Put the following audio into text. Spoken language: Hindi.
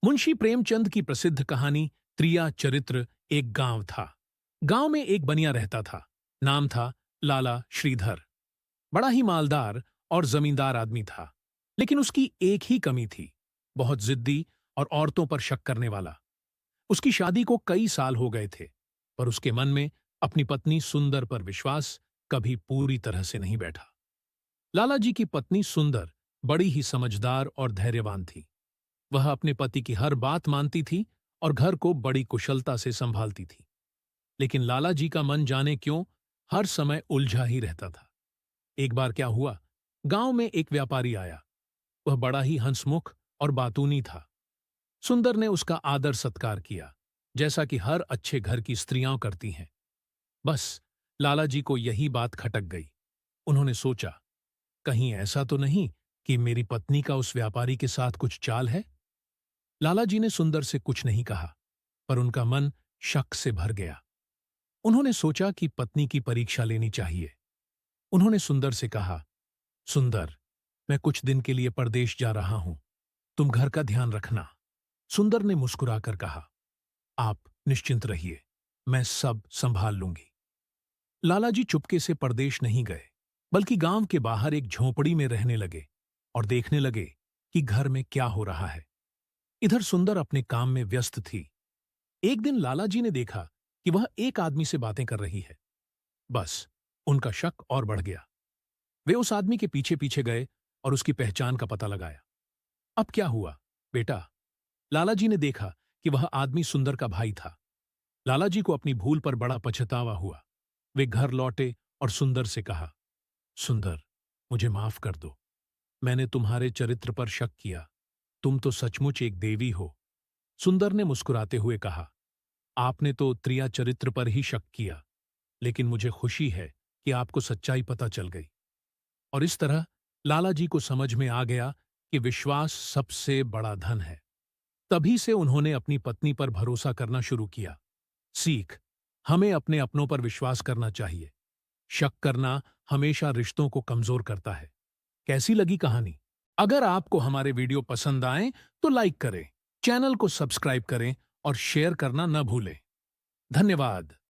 मुंशी प्रेमचंद की प्रसिद्ध कहानी त्रिया चरित्र। एक गांव था। गांव में एक बनिया रहता था। नाम था लाला श्रीधर। बड़ा ही मालदार और जमींदार आदमी था। लेकिन उसकी एक ही कमी थी, बहुत जिद्दी और औरतों पर शक करने वाला। उसकी शादी को कई साल हो गए थे, पर उसके मन में अपनी पत्नी सुंदर पर विश्वास कभी पूरी तरह से नहीं बैठा। लाला जी की पत्नी सुंदर बड़ी ही समझदार और धैर्यवान थी। वह अपने पति की हर बात मानती थी और घर को बड़ी कुशलता से संभालती थी। लेकिन लाला जी का मन जाने क्यों हर समय उलझा ही रहता था। एक बार क्या हुआ, गांव में एक व्यापारी आया। वह बड़ा ही हंसमुख और बातूनी था। सुंदर ने उसका आदर सत्कार किया, जैसा कि हर अच्छे घर की स्त्रियां करती हैं। बस लाला जी को यही बात खटक गई। उन्होंने सोचा, कहीं ऐसा तो नहीं कि मेरी पत्नी का उस व्यापारी के साथ कुछ चाल है। लाला जी ने सुंदर से कुछ नहीं कहा, पर उनका मन शक से भर गया। उन्होंने सोचा कि पत्नी की परीक्षा लेनी चाहिए। उन्होंने सुंदर से कहा, सुंदर, मैं कुछ दिन के लिए परदेश जा रहा हूं, तुम घर का ध्यान रखना। सुंदर ने मुस्कुराकर कहा, आप निश्चिंत रहिए, मैं सब संभाल लूंगी। लाला जी चुपके से परदेश नहीं गए, बल्कि गांव के बाहर एक झोंपड़ी में रहने लगे और देखने लगे कि घर में क्या हो रहा है। इधर सुंदर अपने काम में व्यस्त थी। एक दिन लाला जी ने देखा कि वह एक आदमी से बातें कर रही है। बस उनका शक और बढ़ गया। वे उस आदमी के पीछे पीछे गए और उसकी पहचान का पता लगाया। अब क्या हुआ बेटा? लाला जी ने देखा कि वह आदमी सुंदर का भाई था। लाला जी को अपनी भूल पर बड़ा पछतावा हुआ। वे घर लौटे और सुंदर से कहा, सुंदर, मुझे माफ कर दो। मैंने तुम्हारे चरित्र पर शक किया। तुम तो सचमुच एक देवी हो। सुंदर ने मुस्कुराते हुए कहा, आपने तो त्रिया चरित्र पर ही शक किया, लेकिन मुझे खुशी है कि आपको सच्चाई पता चल गई। और इस तरह लाला जी को समझ में आ गया कि विश्वास सबसे बड़ा धन है। तभी से उन्होंने अपनी पत्नी पर भरोसा करना शुरू किया। सीख, हमें अपने अपनों पर विश्वास करना चाहिए। शक करना हमेशा रिश्तों को कमजोर करता है। कैसी लगी कहानी? अगर आपको हमारे वीडियो पसंद आए तो लाइक करें, चैनल को सब्सक्राइब करें और शेयर करना न भूलें। धन्यवाद।